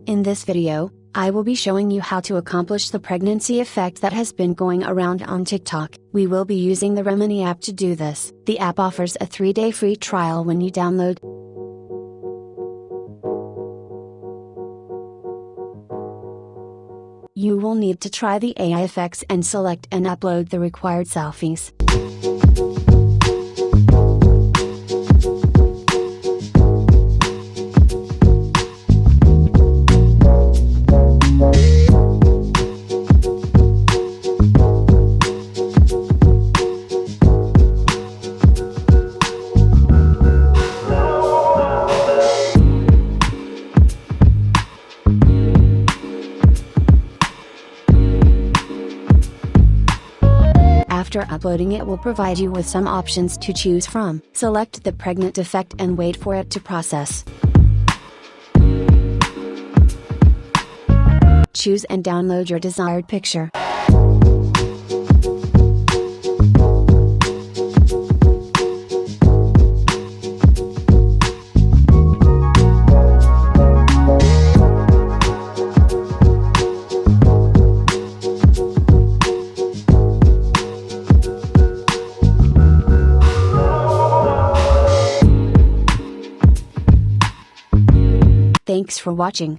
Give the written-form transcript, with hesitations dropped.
In this video, I will be showing you how to accomplish the pregnancy effect that has been going around on TikTok. We will be using the Remini app to do this. The app offers a 3-day free trial when you download. You will need to try the AI effects and select and upload the required selfies. After uploading, it will provide you with some options to choose from. Select the pregnant effect and wait for it to process. Choose and download your desired picture. Thanks for watching.